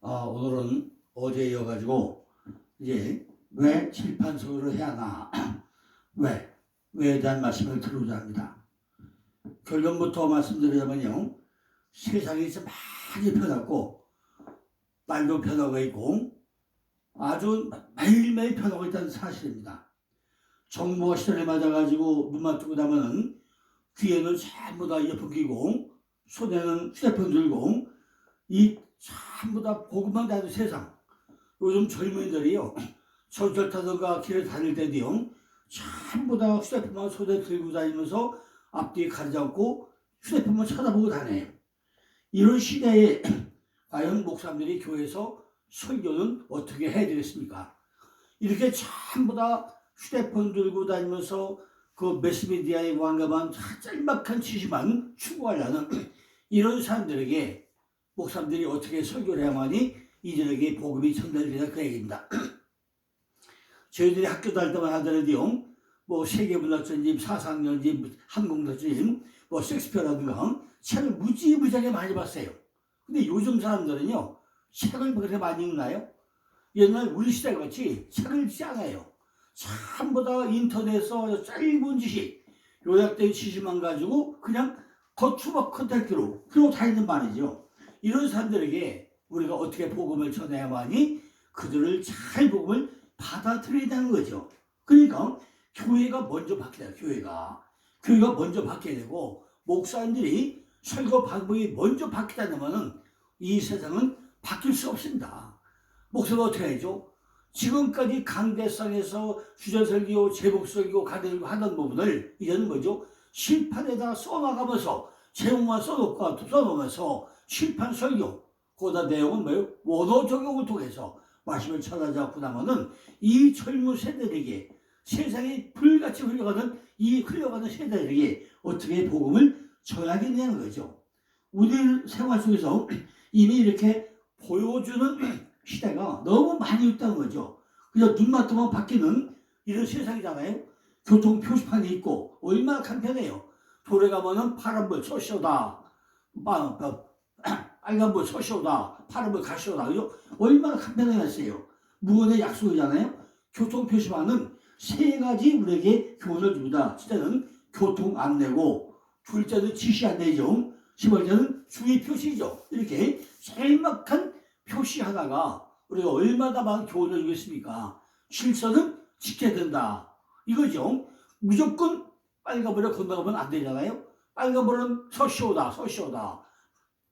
오늘은 어제 이어가지고 이제 왜 칠판 소유를 해야 하나 왜에 대한 말씀을 드리고자 합니다. 결론부터 말씀드리자면요, 세상이 이제 많이 변하고 날도 변하고 있고 아주 매일매일 변하고 있다는 사실입니다. 정보가 시대를 맞아가지고 눈만 뜨고 나면은 귀에는 전부 다 이어폰 끼고 손에는 휴대폰 들고 이 전부 다 보고만 다니는 세상. 요즘 젊은이들이요, 전철 타든가 길을 다닐 때도요, 전부 다 휴대폰만 손에 들고 다니면서 앞뒤에 가리지 않고 휴대폰만 쳐다보고 다녀요. 이런 시대에 과연 목사님들이 교회에서 설교는 어떻게 해야 되겠습니까? 이렇게 전부 다 휴대폰 들고 다니면서 그 매스미디어에 완감한 짤막한 지식만 추구하려는 이런 사람들에게 목사님들이 어떻게 설교를 해야만이 이들에게 복음이 전달되냐 그 얘기입니다. 저희들이 학교 다닐 때만 하더라도요, 뭐 세계문학전집, 사상연집, 한국문학전집, 뭐 셰익스피어라든가 책을 무지무지하게 많이 봤어요. 근데 요즘 사람들은요, 책을 그렇게 많이 읽나요? 옛날 우리 시대 같이 책을 읽지 않아요. 전부 다 인터넷에서 짧은 지식, 요약된 지식만 가지고 그냥 거추박 컨텐츠로 그러고 다니는 말이죠. 이런 사람들에게 우리가 어떻게 복음을 전해야만이 그들을 잘 복음을 받아들이는 거죠. 그러니까 교회가 먼저 바뀌어야 돼요. 교회가 먼저 바뀌어야 되고 목사님들이 설교 방법이 먼저 바뀌다면 이 세상은 바뀔 수 없습니다. 목사가 어떻게 해야죠? 지금까지 강대상에서 주제설교, 제목설교, 가대설교 하던 부분을 이제는 뭐죠? 실판에다 써나가면서 제목만 써놓으면서 실판 설교, 거기다 내용은 뭐예요? 원어 적용을 통해서 말씀을 전하자고 나면은 이 젊은 세대들에게 세상이 불같이 흘러가는 이 흘러가는 세대들에게 어떻게 복음을 전하겠냐는 거죠. 우리 생활 속에서 이미 이렇게 보여주는 시대가 너무 많이 있다는 거죠. 그냥 눈만 뜨면 바뀌는 이런 세상이잖아요. 교통 표시판이 있고 얼마나 간편해요. 돌에 가면은 파란불 서시오다, 빨간불 서시오다, 파란불 가시오다. 그죠? 얼마나 간편해졌어요. 무언의 약속이잖아요. 교통 표시판은 세 가지 우리에게 교훈을 줍니다. 첫째는 교통 안내고, 둘째는 지시 안내죠. 세 번째는 주의 표시죠. 이렇게 짤막한 표시 하나가 우리가 얼마나 많은 교훈을 주겠습니까? 실선은 지켜야 된다. 이거죠. 무조건 빨간불에 건너가면 안 되잖아요. 빨간불은 서시오다.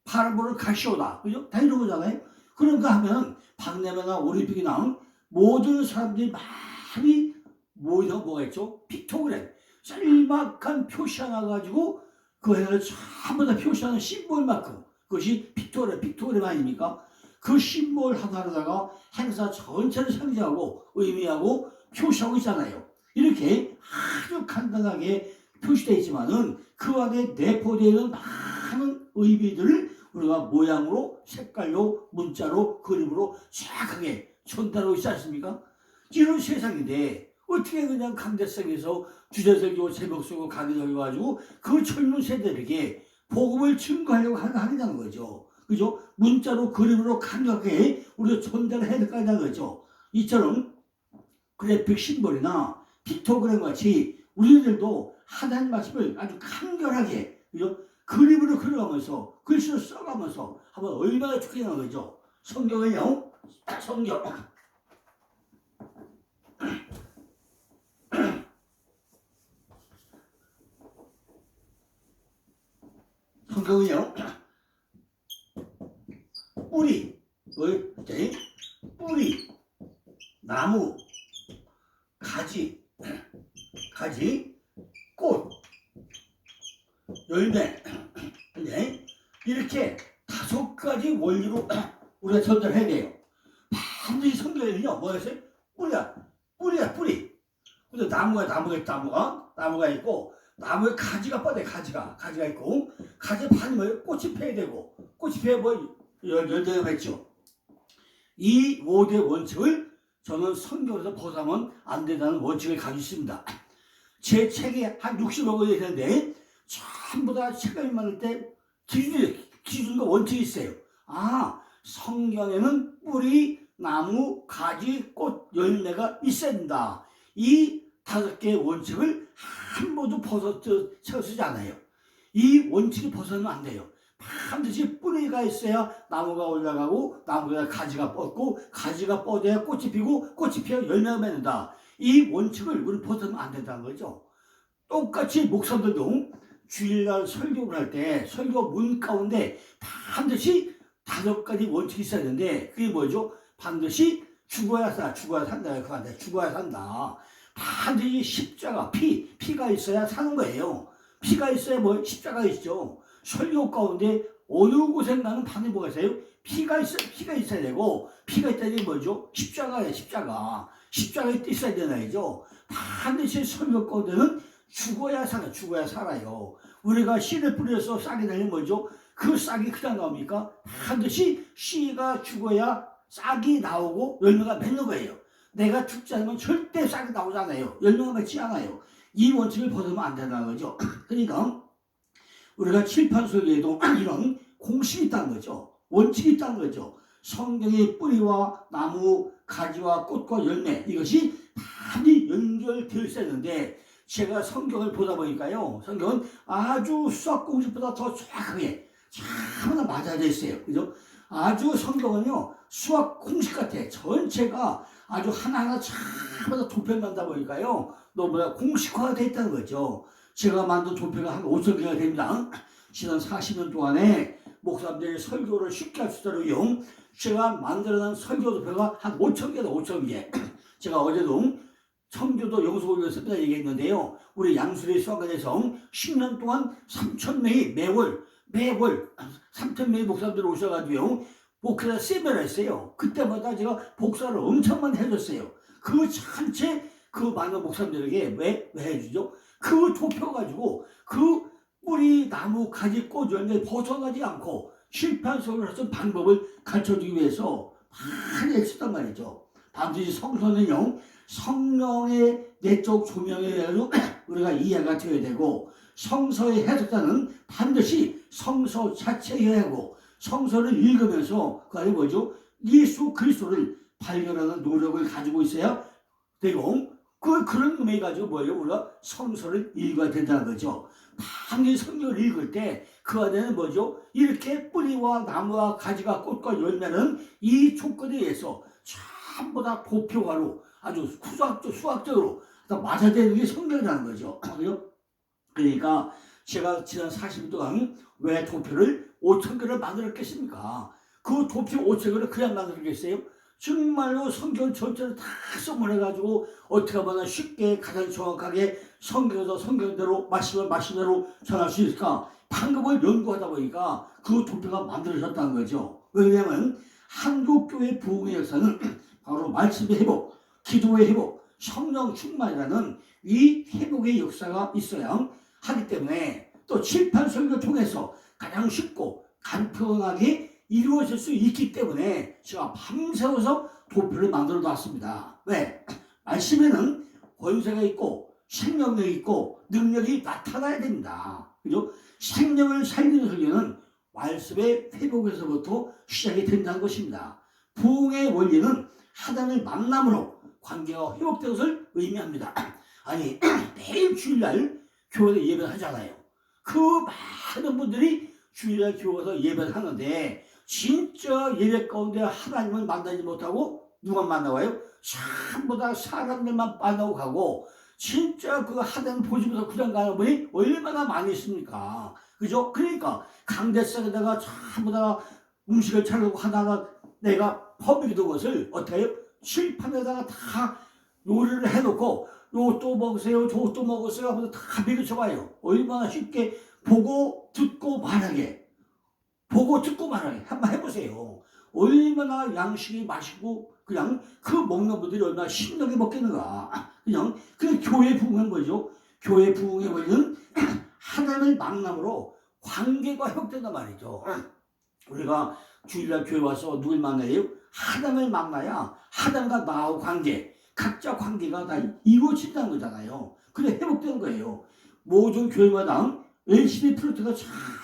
파란불은 가시오다. 그죠? 다 이런 거잖아요. 그런가 하면 박람회나 올림픽이나 모든 사람들이 많이 모이는 뭐가 있죠? 픽토그램. 짤막한 표시 하나 가지고 그 해를 전부 다 표시하는 심볼만큼, 그것이 픽토그램 아닙니까? 그 심볼 하나로다가 행사 전체를 상징하고 의미하고 표시하고 있잖아요. 이렇게 아주 간단하게 표시되어 있지만은 그 안에 내포되어 있는 많은 의미들을 우리가 모양으로, 색깔로, 문자로, 그림으로 정확하게 전달하고 있지 않습니까? 이런 세상인데 어떻게 그냥 강대성에서 주제설교, 제목설교, 강의설교 가지고 그 젊은 세대에게 복음을 증거하려고 하느냐는 거죠. 그죠? 문자로, 그림으로 강력하게 우리가 전달을 해야 될까냐는 거죠. 이처럼 그래픽 심볼이나 픽토그램 같이 우리들도 하나님 말씀을 아주 간결하게, 그죠? 그림으로 그려가면서 글씨를 써가면서 한번 얼마나 좋겠냐는 거죠. 성경은요, 성경은요, 뿌리, 뿌리, 나무, 가지, 꽃, 열매, 이렇게 5가지 원리로 우리가 전달해야 돼요. 반드시 성경에는요, 뭐였어요? 뿌리. 근데 나무가 있고, 나무에 가지가 뻗어요. 가지가 있고, 가지 반이 뭐예요? 꽃이 펴야 되고, 꽃이 펴야 뭐 열대가 맺죠. 이 5대 원칙을 저는 성경에서 벗어나면 안 된다는 원칙을 가지고 있습니다. 제 책이 한 60여 권이 되는데 전부 다 책을 만들 때 기준과 원칙이 있어요. 성경에는 뿌리, 나무, 가지, 꽃, 열매가 있어야 된다. 이 5개의 원칙을 한 번도 쓰지 않아요. 이 원칙이 벗어나면 안 돼요. 반드시 뿌리가 있어야 나무가 올라가고, 나무가 가지가 뻗고, 가지가 뻗어야 꽃이 피고, 꽃이 피어 열매가 맺는다. 이 원칙을 우리 벗어나면 안 된다는 거죠. 똑같이 목사들도 주일날 설교를 할 때 설교 문 가운데 반드시 5가지 원칙이 있어야 되는데, 그게 뭐죠? 반드시 죽어야 산다. 죽어야 산다. 반드시 십자가, 피가 있어야 사는 거예요. 피가 있어야 십자가 있죠. 설교 가운데 어느 곳에 나는 반드시 뭐가 있어요? 피가 있어야 되고, 피가 있다는 게 뭐죠? 십자가예요, 십자가. 십자가에 있어야 되나요? 반드시 설교 가운데는 죽어야 살아요. 우리가 씨를 뿌려서 싹이 나면 뭐죠? 그 싹이 그냥 나옵니까? 반드시 씨가 죽어야 싹이 나오고 열매가 맺는 거예요. 내가 죽지 않으면 절대 싹이 나오지 않아요. 열매가 맺지 않아요. 이 원칙을 벗으면 안 된다는 거죠. 그러니까 우리가 칠판 설교에도 이런 공식이 있다는 거죠. 원칙이 있다는 거죠. 성경의 뿌리와 나무, 가지와 꽃과 열매, 이것이 많이 연결되어 있어야 되는데, 제가 성경을 보다 보니까요, 성경은 아주 수학 공식보다 더 정확하게 참나 맞아져 있어요. 그죠? 아주 성경은요, 수학 공식 같아. 전체가 아주 하나하나 참나 도표만다 보니까요, 너무나 공식화가 되어 있다는 거죠. 제가 만든 도표가 한 5,000개가 됩니다. 지난 40년 동안에 목사님들이 설교를 쉽게 할 수 있도록 제가 만들어낸 설교 도표가 한 5,000개다, 5,000개. 제가 어제도 청교도 영수고교에서 얘기했는데요. 우리 양수리 수학관에서 10년 동안 3,000명이 매월 3,000명의 목사님들이 오셔가지고 목회자 세미나를 했어요. 그때마다 제가 복사를 엄청 많이 해줬어요. 그 전체 그 많은 목사님들에게 왜 해주죠? 그 도표 가지고 그 뿌리, 나무, 가지, 꽃, 열매 벗어나지 않고 실패한 소리를 하는 방법을 가르쳐주기 위해서 많이 애썼단 말이죠. 반드시 성서는요, 성령의 내적 조명에 의해서 우리가 이해가 되어야 되고, 성서의 해석자는 반드시 성서 자체에 해야 하고, 성서를 읽으면서 그 안에 뭐죠? 예수 그리스도를 발견하는 노력을 가지고 있어야 되고, 그런 의미 가지고 뭐예요? 우리가 성서를 읽어야 된다는 거죠. 반드시 성경을 읽을 때 그 안에는 뭐죠? 이렇게 뿌리와 나무와 가지가 꽃과 열매는 이 조건에 의해서 전부 다 도표화로 아주 수학적으로 다 맞아되는 게 성경이라는 거죠. 그러니까 제가 지난 40년 동안 왜 도표를 5,000개를 만들었겠습니까? 그 도표 5,000개를 그냥 만들었겠어요? 정말로 성경 전체를 다 써버려가지고 어떻게 하면 쉽게 가장 정확하게 성경에서 성경대로 말씀대로 전할 수 있을까? 방법을 연구하다 보니까 그 도표가 만들어졌다는 거죠. 왜냐하면 한국교회 부흥의 역사는 바로 말씀의 회복, 기도의 회복, 성령 충만이라는 이 회복의 역사가 있어야 하기 때문에, 또 칠판 설교를 통해서 가장 쉽고 간편하게 이루어질 수 있기 때문에 제가 밤새워서 도표를 만들어 놨습니다. 왜? 말씀에는 권세가 있고 생명력이 있고 능력이 나타나야 됩니다. 그죠? 생명을 살리는 설교는 말씀의 회복에서부터 시작이 된다는 것입니다. 부흥의 원리는 하나님을 만남으로 관계가 회복된 것을 의미합니다. 아니, 매일 주일날 교회에 예배를 하잖아요. 그 많은 분들이 주일날 교회 가서 예배를 하는데, 진짜 예배 가운데 하나님을 만나지 못하고 누가 만나와요? 전부 다 사람들만 만나고 가고, 진짜 그 하나님 보지 못하고 그냥 가는 분이 얼마나 많이 있습니까? 그죠? 그러니까 강대상에다가 전부 다 음식을 차리고 하다가 내가 퍼먹이던 것을 어떻게 해요? 칠판에다가 다 요리를 해놓고 요것도 먹으세요, 저것도 먹으세요 하면서 다 먹여줘봐요. 얼마나 쉽게 보고 듣고 말하게 한번 해보세요. 얼마나 양식이 맛있고 그냥 그 먹는 분들이 얼마나 신나게 먹겠는가. 그냥 그 교회 부흥은 뭐죠? 교회 부흥의 원리는 하나님을 만남으로 관계가 회복된단 말이죠. 우리가 주일날 교회 와서 누굴 만나요? 하나님을 만나야 하나님과 나하고 각자 관계가 다 이루어진다는 거잖아요. 그래 회복되는 거예요. 모든 교회마다 LCD 프로젝터가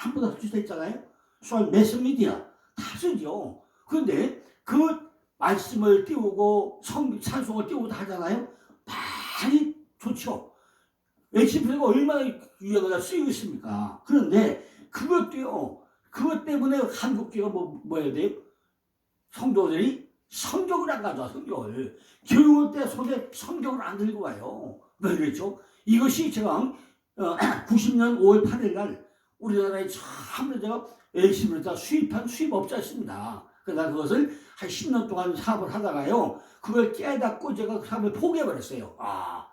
전부 다 설치되어 있잖아요. 소위 매스미디어 다 쓰죠. 그런데 그 말씀을 띄우고 찬송을 띄우고 하잖아요. 많이 좋죠. HP가 얼마나 유행하다 쓰이고 있습니까? 그런데 그것도요. 그것 때문에 한국교회가 뭐 해야 돼요? 성도들이 성경을 안 가져와. 성경을 교육할 때 손에 성경을 안 들고 와요. 왜 그랬죠? 이것이 제가 90년 5월 8일 날 우리나라에 처음으로 제가 LC를 수입한 수입업자였습니다. 그러다 그것을 한 10년 동안 사업을 하다가요. 그걸 깨닫고 제가 그 사업을 포기해버렸어요.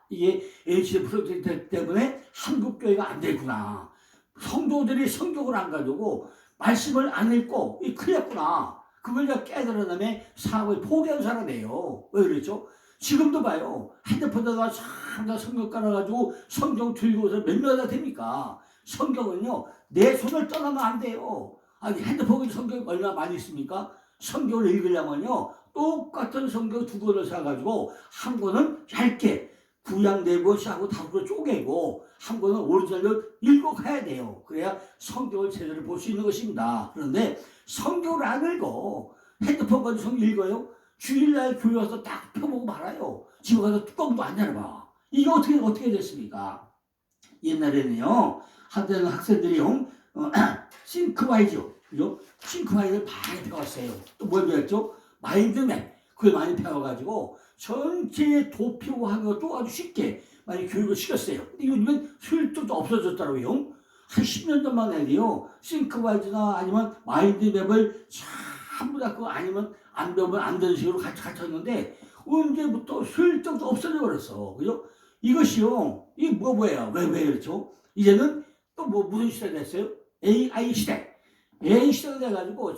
이게 LC 프로젝트 때문에 한국교회가 안 되구나. 성도들이 성경을 안 가지고 말씀을 안 읽고 큰일 났구나. 그걸 제가 깨달은 다음에 사업을 포기한 사람이에요. 왜 그랬죠? 지금도 봐요. 핸드폰에다가 참 성경 깔아가지고 성경 들고서 몇 명이나 됩니까? 성경은요, 내 손을 떠나면 안 돼요. 아니, 핸드폰에 성경 얼마나 많이 있습니까? 성경을 읽으려면요, 똑같은 성경 두 권을 사가지고, 한 권은 얇게, 구약 네 권씩 하고 다섯 쪼개고, 한 권은 오리지널로 읽어가야 돼요. 그래야 성경을 제대로 볼 수 있는 것입니다. 그런데 성경을 안 읽어. 핸드폰 가지고 성경 읽어요? 주일날 교회 와서 딱 펴보고 말아요. 집에 가서 뚜껑도 안 열어봐. 이게 어떻게 됐습니까? 옛날에는요, 한때는 학생들이요, 싱크와이죠. 그죠? 싱크와이를 많이 배웠어요. 또 뭘 배웠죠? 마인드맵. 그걸 많이 배워가지고, 전체 도표하는 것도 아주 쉽게 많이 교육을 시켰어요. 근데 요즘은 슬쩍도 없어졌더라고요. 한 10년 전만 해도요, 싱크와이즈나 아니면 마인드맵을 전부 다 그거 아니면 안 배우면 안 되는 식으로 갖췄는데, 언제부터 슬쩍도 없어져 버렸어. 그죠? 이것이요, 이게 뭐예요? 왜 그렇죠? 이제는 또 무슨 시대가 됐어요? AI 시대. AI 시대가 돼가지고,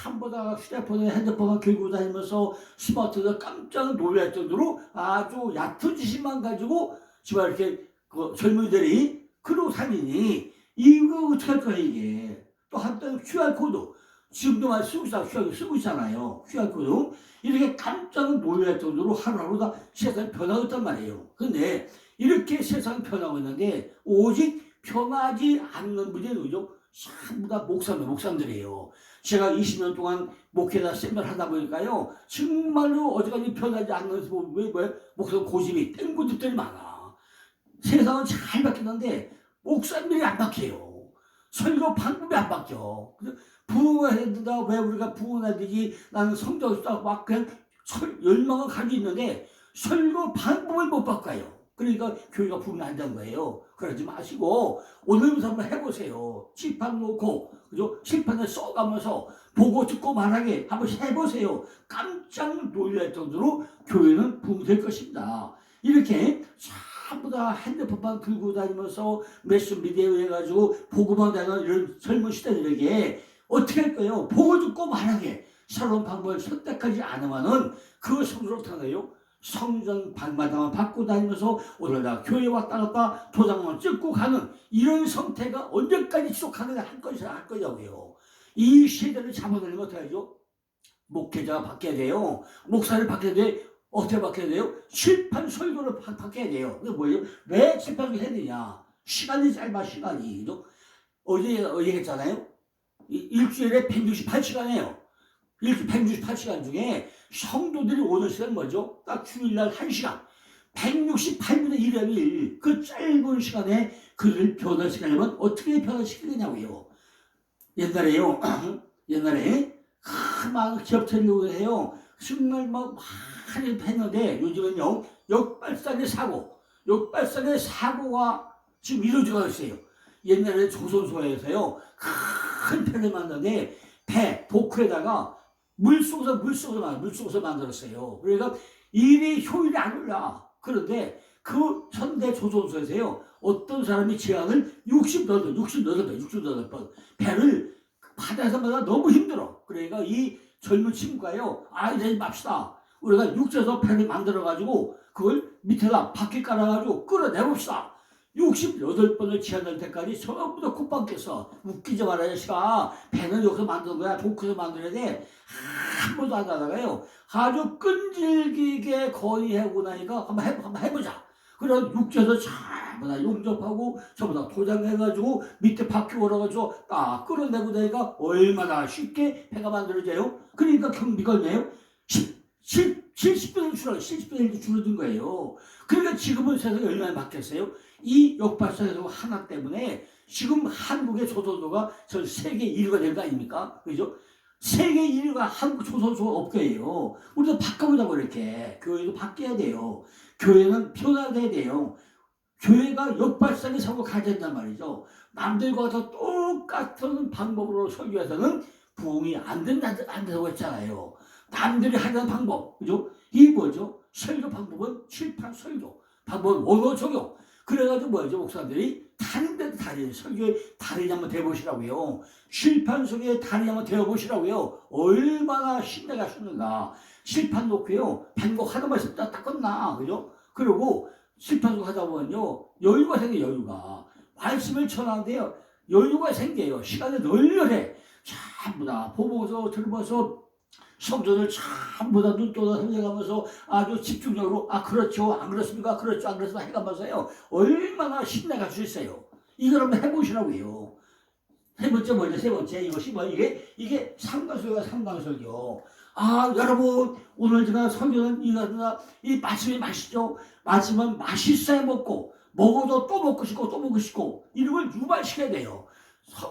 전부 다 휴대폰에 핸드폰을 들고 다니면서 스마트폰 깜짝 놀랄 정도로 아주 얕은 지식만 가지고 지금 이렇게 젊은이들이 그러고 다니니, 이거 어떻게 할 거야, 이게. 또 한때는 QR코드. 지금도 많이 쓰고 있잖아요. QR코드. 이렇게 깜짝 놀랄 정도로 하루하루 다 세상이 변하고 있단 말이에요. 근데 이렇게 세상이 변하고 있는데 오직 변하지 않는 분이 누구죠? 전부 다 목사님들이에요. 제가 20년 동안 목회자 세미나를 하다 보니까요. 정말로 어디까지 변하지 않는 목사 고집이 땡고집들이 많아. 세상은 잘 바뀌는데 목사님들이 안 바뀌어요. 설교 방법이 안 바뀌어. 부흥해야 된다. 왜 우리가 부흥해야 되지? 나는 성경을 쓰다가 막 그냥 열망을 가지고 있는데 설교 방법을 못 바꿔요. 그러니까 교회가 부흥이 안 되는 거예요. 그러지 마시고 오늘부터 한번 해보세요. 칠판 놓고 그죠? 칠판에 써가면서 보고 듣고 말하게 한번 해보세요. 깜짝 놀랄 정도로 교회는 부흥될 것입니다. 이렇게 전부 다 핸드폰만 들고 다니면서 매스미디어 해가지고 보고만 되는 이런 젊은 시대들에게 어떻게 할 거예요? 보고 듣고 말하게 새로운 방법을 선택하지 않으면은 그 성도로 타나요? 성전 방마다만 받고 다니면서 오늘날 교회 왔다 갔다 도장만 찍고 가는 이런 상태가 언제까지 지속하느냐 할 거냐고요. 이 시대를 잘못하려면 어떻게 하죠? 목회자가 바뀌어야 돼요. 목사를 바뀌어야 돼. 어떻게 바뀌어야 돼요? 칠판 설교를 바뀌어야 돼요. 그게 뭐예요? 왜 칠판을 해야 되냐? 시간이 짧아, 시간이. 그죠? 어제 얘기했잖아요. 일주일에 168시간이에요. 일주일 168시간 중에 성도들이 오는 시간은 뭐죠? 딱 주일날 1시간. 168분의 1의 1. 그 짧은 시간에 그를 변화시키려면 어떻게 변화시키느냐고요. 옛날에요. 옛날에 많은 기업체를 해요. 정말 많이 했는데 요즘은요. 역발상의 사고가 지금 이루어지고 있어요. 옛날에 조선소에서요. 큰 배를 만드는데 도크에다가 물속에서 만들었어요. 그러니까 일이 효율이 안 올라. 그런데 그 현대 조선소에서요. 어떤 사람이 제안을 68번 배를 바다에서 마다 너무 힘들어. 그러니까 이 젊은 친구가요. 이제 맙시다. 우리가 육지에서 배를 만들어가지고 그걸 밑에다 바퀴 깔아가지고 끌어내봅시다. 68번을 제안할 때까지 전부 다 콧방귀서 웃기지 말아요. 시가 배는 여기서 만든 거야. 도쿄에서 만들어야 돼. 한 번도 안 하다가요. 아주 끈질기게 건의하고 나니까 한번 해보자. 그래서 육지에서 잘 전부 다 용접하고 전부 다 도장해가지고 밑에 바퀴 걸어가지고 딱 끌어내고 나니까 얼마나 쉽게 배가 만들어져요. 그러니까 경비가 얼마예요? 70% 줄어, 70% 줄어든 거예요. 그러니까 지금은 세상이 얼마나 바뀌었어요? 이 역발상에서 하나 때문에 지금 한국의 조선소가 전 세계 1위가 된 거 아닙니까? 그죠? 세계 1위가 한국 조선소가 없게요. 우리도 바꿔보자고 이렇게. 교회도 바뀌어야 돼요. 교회는 변화돼야 돼요. 교회가 역발상의 삶을 가야 된단 말이죠. 남들과 다 똑같은 방법으로 설교해서는 부흥이 안 된다고 했잖아요. 남들이 하는 방법, 그죠? 이 뭐죠? 설교 방법은 칠판 설교, 방법은 원어 적용. 그래가지고 뭐죠? 목사들이 다른 데도 달인, 설교에 달인이 한번 돼보시라고요. 칠판 속에 달인이 한번 되어보시라고요. 얼마나 신뢰가 쓰는가. 칠판 놓고요. 반복 하나만 있으면 딱 끝나, 그죠? 그리고 칠판 속 하다 보면요. 여유가 생겨요, 여유가. 말씀을 전하는데요. 여유가 생겨요. 시간을 널널해. 전부 다 보면서 들으면서 성전을 전부 다 눈떠다 흘려가면서 아주 집중적으로 그렇죠 안 그렇습니까 그렇죠 안 그렇습니까 해가면서요 얼마나 신뢰가 수 있어요. 이걸 한번 해보시라고요. 세 번째 뭐죠? 세 번째 이것이 뭐 이게 상관설교가 상관설교. 여러분 오늘 제가 설교는 이 말씀이 맛있죠. 말씀은 맛있어야 먹고 먹어도 또 먹고 싶고 또 먹고 싶고 이런 걸 유발시켜야 돼요.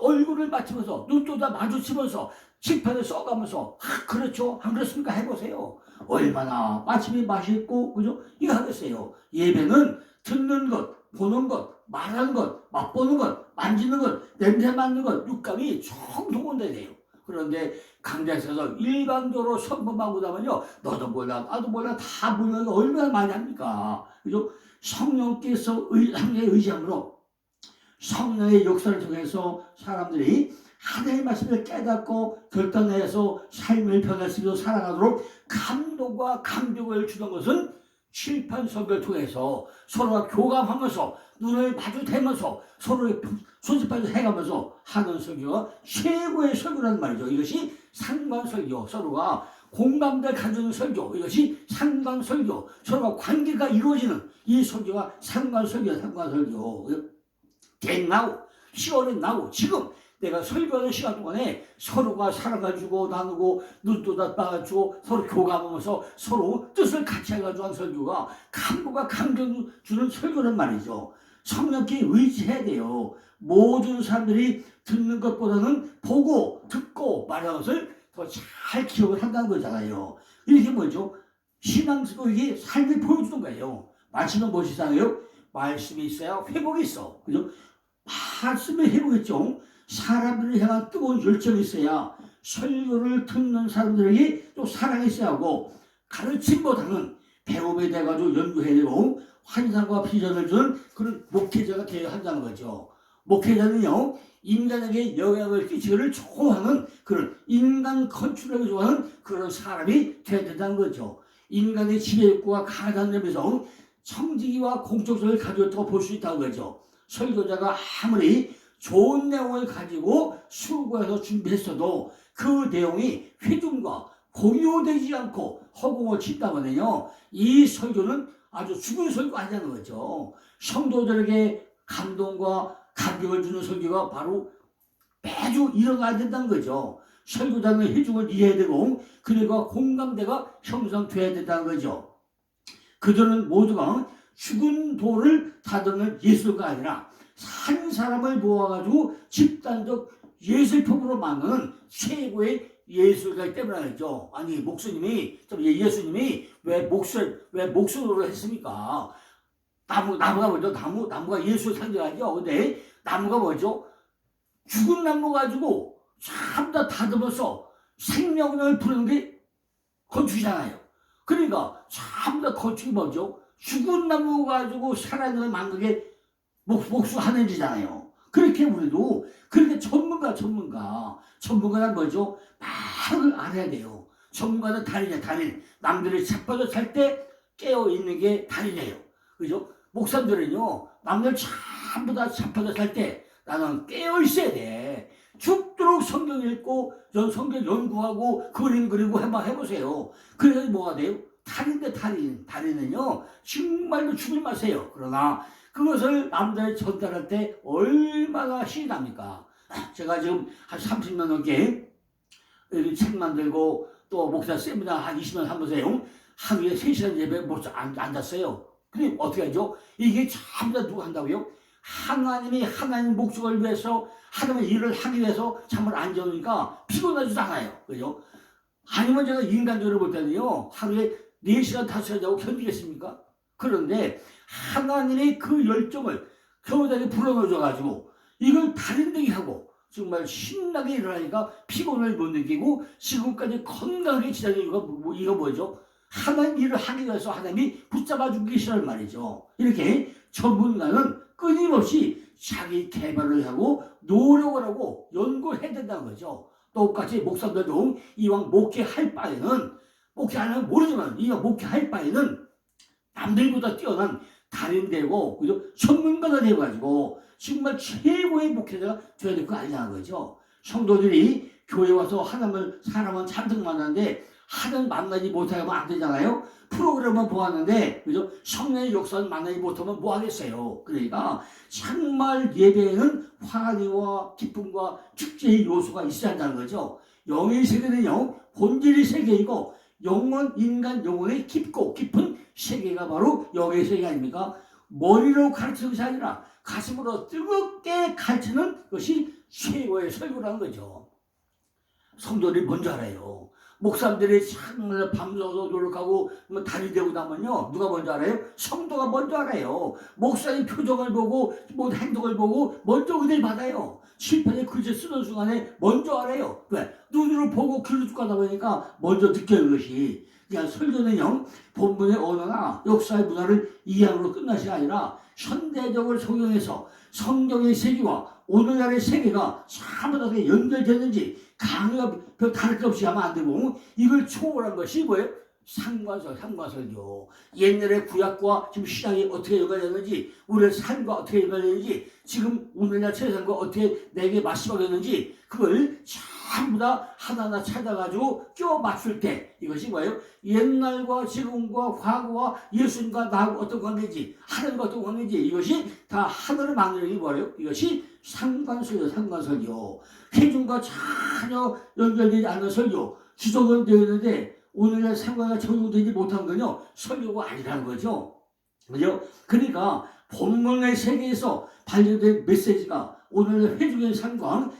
얼굴을 맞추면서 눈도 다 마주치면서 칠판을 써가면서 그렇죠 안 그렇습니까 해보세요. 얼마나 말씀이 맛있고 그죠? 이거 하겠어요. 예배는 듣는 것, 보는 것, 말하는 것, 맛보는 것, 만지는 것, 냄새 맡는 것, 육감이 총동원돼야 돼요. 그런데 강좌에서 일반적으로 선포하고 나면요 너도 몰라 나도 몰라 다 몰라 얼마나 많이 합니까? 그죠? 성령께서 성령의 의지함으로 성령의 역사를 통해서 사람들이 하나님의 말씀을 깨닫고 결단해서 삶을 변할 수 있도록 살아가도록 감동과 감격을 주는 것은 칠판 설교를 통해서 서로가 교감하면서 눈을 마주대면서 서로의 손짓발도 해가면서 하는 설교가 최고의 설교라는 말이죠. 이것이 상관설교, 서로가 공감대를 가지는 설교, 이것이 상관설교, 서로가 관계가 이루어지는 이 설교가 상관설교야. 상관설교. 대나고 10월에 나고 지금 내가 설교하는 시간 동안에 서로가 살아가지고 나누고 눈도 다 따가지고 서로 교감하면서 서로 뜻을 같이 해가지고 한 설교가 감동과 감정 주는 설교란 말이죠. 성령께 의지해야 돼요. 모든 사람들이 듣는 것보다는 보고 듣고 말하는 것을 더 잘 기억을 한다는 거잖아요. 이렇게 뭐죠? 신앙스러운 삶을 보여주는 거예요. 말씀은 무엇이 이상해요? 말씀이 있어야 회복이 있어. 그죠? 말씀을 해보겠죠. 사람들을 향한 뜨거운 열정이 있어야 설교를 듣는 사람들에게 또 사랑이 있어야 하고 가르침보다는 배움에 대해가지고 연구해야 되고 환상과 비전을 주는 그런 목회자가 되어야 한다는 거죠. 목회자는요 인간에게 영향을 끼치기를 좋아하는 그런 인간 컨트롤을 좋아하는 그런 사람이 되어야 된다는 거죠. 인간의 지배욕구가 강하다는 점에서 청지기와 공적성을 가지고 있다고 볼 수 있다는 거죠. 설교자가 아무리 좋은 내용을 가지고 수고해서 준비했어도 그 내용이 회중과 공유되지 않고 허공을 친다면요 이 설교는 아주 죽은 설교 아니라는 거죠. 성도들에게 감동과 감격을 주는 설교가 바로 매주 일어나야 된다는 거죠. 설교자는 회중을 이해해야 되고 그들과 공감대가 형성돼야 된다는 거죠. 그들은 모두가 죽은 돌을 다듬는 예술가 아니라 한 사람을 모아가지고 집단적 예술품으로 만드는 최고의 예술가이기 때문이죠. 아니 예수님이 왜 목숨으로 했습니까? 나무가 뭐죠? 나무가 예수를 상징하죠. 근데 나무가 뭐죠? 죽은 나무 가지고 전부 다 다듬어서 생명을 부르는 게 건축이잖아요. 그러니까 전부 다 건축이 뭐죠? 죽은 나무 가지고 살아있는 만든 게 목수하는 일이잖아요. 그렇게 우리도 그렇게 전문가는 뭐죠? 말을 알아야 돼요. 전문가는 달인. 남들이 자빠져 살 때 깨어있는 게 달인이에요. 그죠? 목사들은요 남들 전부 다 자빠져 살 때 나는 깨어있어야 돼. 죽도록 성경 읽고 성경 연구하고 그림 그리고 한번 해보세요. 그래서 뭐가 돼요? 달인인요 정말로 죽을 맛이에요. 그러나 그것을 남들에 전달할 때 얼마나 신이 납니까? 제가 지금 한 30년 넘게 책 만들고 또 목사 세미나 한 20년 하면서요. 하루에 3시간 예배 못 앉았어요. 근데 어떻게 하죠? 이게 전부 다 누가 한다고요? 하나님이 하나님 목적을 위해서 하나님의 일을 하기 위해서 잠을 안 자니까 피곤하지도 않아요. 그죠? 아니면 제가 인간적으로 볼 때는요. 하루에 4시간 5시간 자고 견디겠습니까? 그런데 하나님의 그 열정을 겨우다니 불어넣어줘가지고 이걸 달인되게 하고 정말 신나게 일어나니까 피곤을 못 느끼고 지금까지 건강하게 지내는 이거 뭐죠? 하나님 일을 하기 위해서 하나님이 붙잡아주고 계시란 말이죠. 이렇게 전문가는 끊임없이 자기 개발을 하고 노력을 하고 연구해야 된다는 거죠. 똑같이 목사들도 이왕 목회할 바에는 목회하는 모르지만 이왕 목회할 바에는 남들보다 뛰어난 달인되고 그죠? 전문가가 되어가지고 정말 최고의 목회자가 되어야 될 거 아니냐는 거죠. 성도들이 교회 와서 사람은 잔뜩 만나는데 하나님 만나지 못하면 안 되잖아요. 프로그램만 보았는데 그죠? 성령의 역사를 만나지 못하면 뭐 하겠어요. 그러니까 정말 예배에는 환희와 기쁨과 축제의 요소가 있어야 한다는 거죠. 영의 세계는요 본질이 세계이고 인간 영혼의 깊고 깊은 세계가 바로 영의 세계 아닙니까? 머리로 가르치는 것이 아니라 가슴으로 뜨겁게 가르치는 것이 최고의 설교라는 거죠. 성도들이 뭔지 알아요. 목사님들이 정말 밤새서 노력하고 달이 되고 나면요 누가 먼저 알아요? 성도가 먼저 알아요. 목사님 표정을 보고 행동을 보고 먼저 은혜를 받아요. 실패의 글씨 쓰는 순간에 먼저 알아요. 왜? 눈으로 보고 글로 쭉 가다 보니까 먼저 느껴요. 것이 그냥 설교는요 본문의 언어나 역사의 문화를 이해함으로 끝나시 아니라 현대적으로 적용해서 성경의 세계와 오늘날의 세계가 전부 다 연결되는지 강의가 별 다를 것 없이 하면 안 되고 이걸 초월한 것이 뭐예요? 상관설교. 옛날의 구약과 지금 신약이 어떻게 연관되는지 우리의 삶과 어떻게 연관되는지 지금 오늘날 세상과 어떻게 내게 맞춰졌는지 그걸 전부 다 하나하나 찾아가지고 껴 맞출 때 이것이 뭐예요? 옛날과 지금과 과거와 예수님과 나하고 어떤 관계인지 하나님과 어떤 관계인지 이것이 다 하나를 만드는 게 뭐예요? 이것이 상관설교. 회중과 전혀 연결되지 않는 설교 지적은 되어 있는데 오늘날 상관과 적용되지 못한 건요 설교가 아니라는 거죠. 그죠? 그러니까 본문의 세계에서 발견된 메시지가 오늘날 회중의 삶과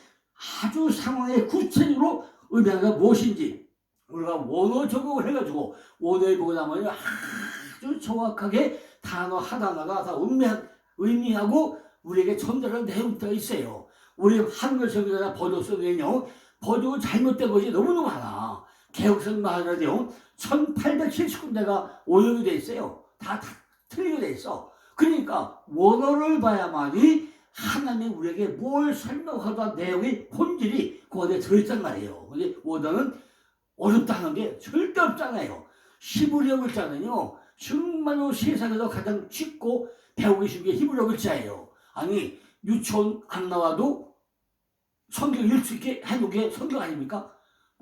아주 상황의 구체적으로 의미하는 게 무엇인지 우리가 원어 적용을 해가지고 원어에 보고 나면 아주 정확하게 단어 하나하나가 다 의미하고 우리에게 전달하는 내용이 있어요. 우리 한글 성경이나 번역 성경은요 번역은 잘못된 것이 너무너무 많아. 개혁성만 하더라도 1870군데가 오역이 돼 있어요. 다 틀리게 돼 있어. 그러니까 원어를 봐야만이 하나님이 우리에게 뭘 설명하다 내용의 본질이 그 안에 들어있단 말이에요. 근데 원어는 어렵다는 게 절대 없잖아요. 히브리어 글자는요 정말로 세상에서 가장 쉽고 배우기 쉬운 게 히브리어 글자예요. 아니 유치원 안 나와도 성경 읽을 수 있게 해놓은 게 성경 아닙니까?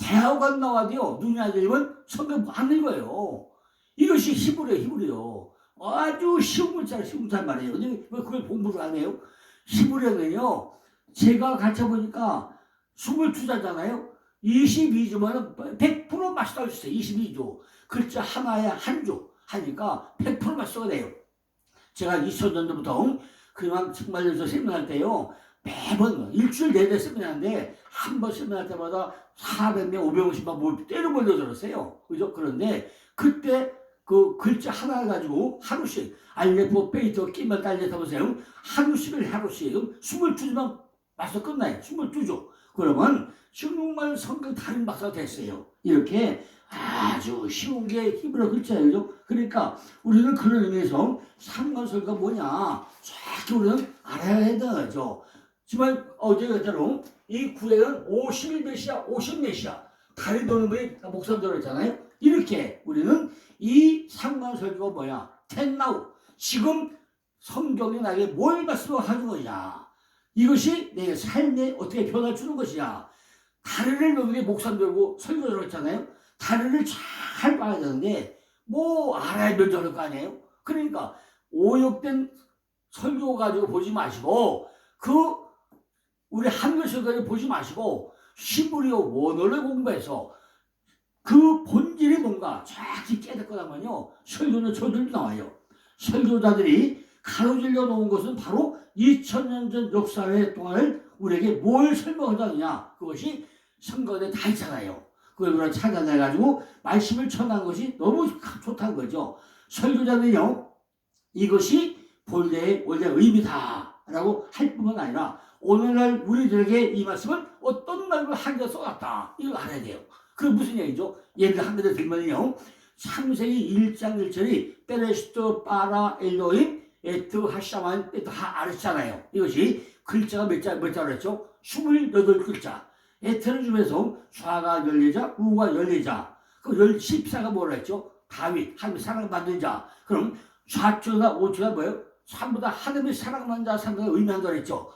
대학원 나와도요 눈이 안 열리면 성경 안 읽어요. 이것이 히브리어. 아주 쉬운 글자 말이에요. 근데 왜 그걸 공부를 안 해요? 히브리어는요 제가 가르쳐보니까 22자잖아요. 22조면 100% 맞춰 주세요. 22조 글자 하나에 한 조 하니까 100% 맞춰가 돼요. 제가 2000년도부터 그냥 정말로 세미나할 때요 매번 일주일 내내 세미나인데 한 번 세미나할 때마다 400명 550명 뭘 때려 몰려 들었어요. 그죠? 그런데 그때 그 글자 하나 가지고 하루씩 알레포 베이터 끼면 딸레타 보세요. 하루씩 22조만 맞춰 끝나요. 22조. 그러면 정말 성경 다른 박사가 됐어요. 이렇게 아주 쉬운 게 히브리어 글자예요. 그러니까 우리는 그런 의미에서 상관설교가 뭐냐 정확히 우리는 알아야 된다는 거죠. 지만 어제 같처럼 이 구약은 51메시아 50메시아 다리 도는 분이 목사님들 했잖아요. 이렇게 우리는 이 상관설교가 뭐냐 텐나우 지금 성경이 나에게 뭘 말씀하는 거냐 이것이 내 삶에 어떻게 변화 주는 것이냐. 다리를 놓는 게 목사님들고 설교를 했잖아요. 다리를 잘 봐야 되는데 뭐 알아야 면접할 거 아니에요. 그러니까 오역된 설교 가지고 보지 마시고 우리 한글 설교를 보지 마시고 히브리어 원어를 공부해서 그 본질이 뭔가 정확히 깨닫고 나면요 설교는 저절로 나와요. 설교자들이 가로질러 놓은 것은 바로 2000년 전 역사의 동안을 우리에게 뭘 설명하느냐, 그것이 성경에 다 있잖아요. 그걸 우리가 찾아내가지고 말씀을 전한 것이 너무 좋다는 거죠. 설교자는요 이것이 본래의 원래 의미다라고 할 뿐만 아니라 오늘날 우리들에게 이 말씀을 어떤 말로 하기가 써놨다, 이걸 알아야 돼요. 그게 무슨 얘기죠? 예를 한 가지 들면요, 창세기 1장 1절이 베레시트 바라 엘로임 에트 하샤만 에트 하아르잖아요. 이것이 글자가 몇 자로 했죠? 28글자. 에트를 중에서 좌가 14자, 우가 14자. 그 14가 뭐라 했죠? 다윗, 하나님의 사랑받는 자. 그럼 좌초나 우초가 뭐예요? 전부 다 하나님의 사랑받는 자, 상당히 의미한다고 했죠.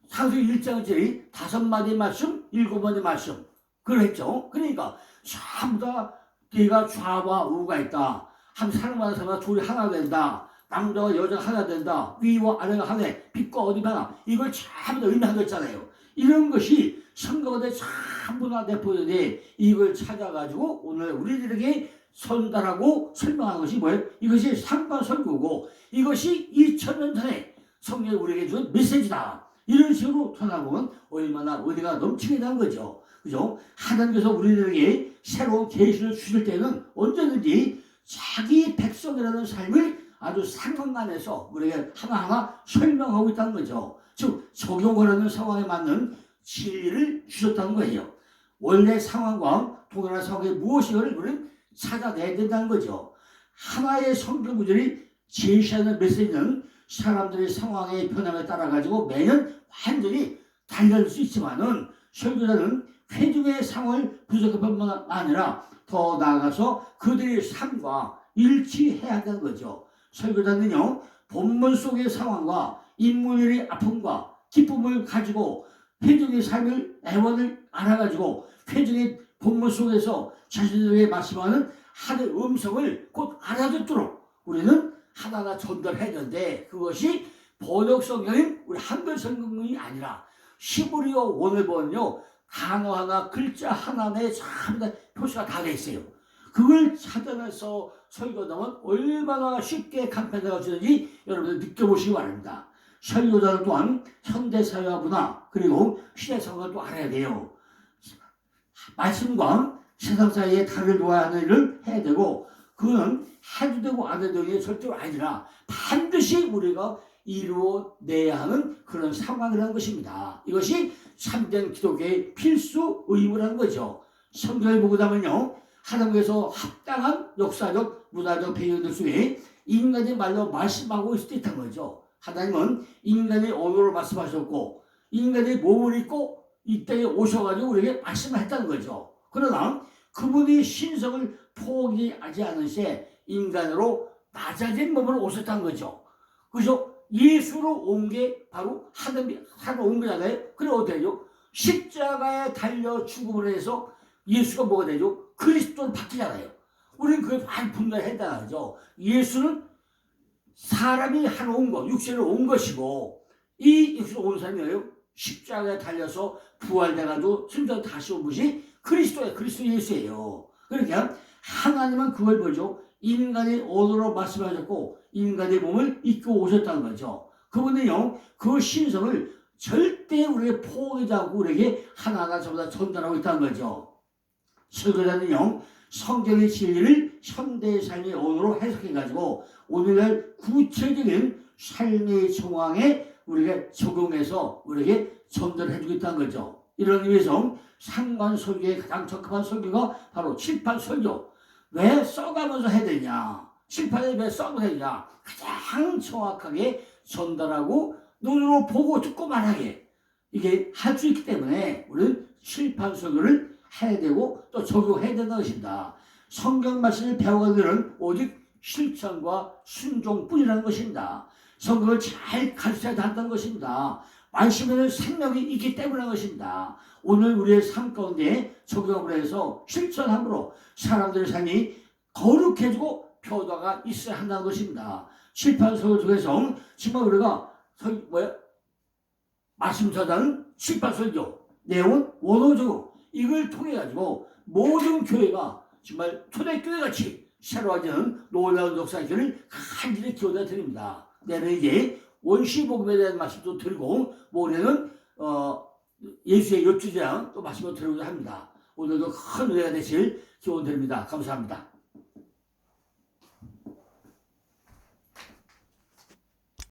창세기 1장 1절이 5마디 말씀, 7마디 말씀. 그랬죠. 그러니까 전부 다 네가 좌와 우가 있다. 한 사랑받는 사람과 둘이 하나 된다. 남자와 여자가 하나 된다. 위와 아래가 하나에 빛과 어둠이 하나. 이걸 전부 다 의미한 거 있잖아요. 이런 것이 성경에 전부 다 내포되는데 이걸 찾아가지고 오늘 우리들에게 전달하고 설명한 것이 뭐예요? 이것이 상관설교고 이것이 2000년 전에 성경이 우리에게 준 메시지다. 이런 식으로 전하고는 얼마나 은혜가 넘치게 된 거죠. 그죠? 하나님께서 우리들에게 새로운 계시를 주실 때는 언제든지 자기 백성이라는 삶을 아주 상황안에서 우리에게 하나하나 설명하고 있다는 거죠. 즉 적용하라는 상황에 맞는 진리를 주셨다는 거예요. 원래 상황과 동일한 상황이 무엇인가를 우리는 찾아내야 된다는 거죠. 하나의 성경 구절이 제시하는 메시지는 사람들의 상황의 변함에 따라 가지고 매년 완전히 달라질 수 있지만은 설교자는 회중의 상황을 분석할 뿐만 아니라 더 나아가서 그들의 삶과 일치해야 한다는 거죠. 설교자는요 본문 속의 상황과 인물의 아픔과 기쁨을 가지고 회중의 삶을 애원을 알아가지고 회중의 본문 속에서 자신들에게 말씀하는 하나의 음성을 곧 알아듣도록 우리는 하나하나 전달해야 되는데 그것이 번역 성경인 우리 한글 성경이 아니라 히브리어 원어본은요 단어 하나 글자 하나에 전부 다 표시가 다 돼 있어요. 그걸 찾아내서 설교하면 얼마나 쉽게 간편하게 주는지 여러분들 느껴보시기 바랍니다. 설교자는 또한 현대사회와 문화 그리고 시대상을 또 알아야 돼요. 말씀과 세상 사이에 다를 놓아야 일을 해야 되고 그거는 해도 되고 안 해도 되는 게 절대로 아니라 반드시 우리가 이루어내야 하는 그런 상황이라는 것입니다. 이것이 참된 기독교의 필수 의무라는 거죠. 성경을 보고 나면요 하나님께서 합당한 역사적 문화적 배경들 속에 인간의 말로 말씀하고 있을 때 있다는 거죠. 하나님은 인간의 언어로 말씀하셨고 인간의 몸을 입고 이 땅에 오셔가지고 우리에게 말씀을 했다는 거죠. 그러나 그분이 신성을 포기하지 않은 채 인간으로 낮아진 몸으로 오셨다는 거죠. 그래서 예수로 온 게 바로 하나님이 온 거잖아요. 그래 어떻게 되죠? 십자가에 달려 죽음을 해서 예수가 뭐가 되죠? 그리스도로 바뀌잖아요. 우리는 그걸 많이 분별했다는 거죠. 예수는 사람이 하러 온 것, 육신으로 온 것이고 이 육신으로 온 사람이에요. 십자가에 달려서 부활돼가지고 심지어 다시 온 것이 그리스도 예수예요. 그러니까 하나님은 그걸 보죠. 인간의 언어로 말씀하셨고 인간의 몸을 입고 오셨다는 거죠. 그분은요 그 신성을 절대 우리에게 포기하지 않고 우리에게 하나하나 전부 다 전달하고 있다는 거죠. 설교자는요 성경의 진리를 현대의 삶의 언어로 해석해가지고 오늘날 구체적인 삶의 상황에 우리가 적용해서 우리에게 전달해주고 있다는 거죠. 이런 의미에서 상관설교의 가장 적합한 설교가 바로 칠판 설교. 왜 써가면서 해야 되냐? 칠판에 왜 써가면서 해야 되냐? 가장 정확하게 전달하고 눈으로 보고 듣고 말하게 이게 할 수 있기 때문에 우리는 칠판 설교를 해야 되고 또 적용해야 된다는 것입니다. 성경 말씀을 배워가는 것은 오직 실천과 순종뿐이라는 것입니다. 성경을 잘 가르쳐야 한다는 것입니다. 말씀에는 생명이 있기 때문이라는 것입니다. 오늘 우리의 삶 가운데 적용을 해서 실천함으로 사람들의 삶이 거룩해지고 변화가 있어야 한다는 것입니다. 칠판서를 통해서 정말 우리가 말씀 전하는 칠판설교 내용은 원어적으로 이걸 통해 가지고 모든 교회가 정말 초대교회같이 새로워지는 놀라운 역사기를 간절히 기원해 드립니다. 내년 이제 원시복음에 대한 말씀도 드리고 올해는 예수의 역주제랑 또 말씀을 드리고자 합니다. 오늘도 큰 은혜가 되실 기원 드립니다. 감사합니다.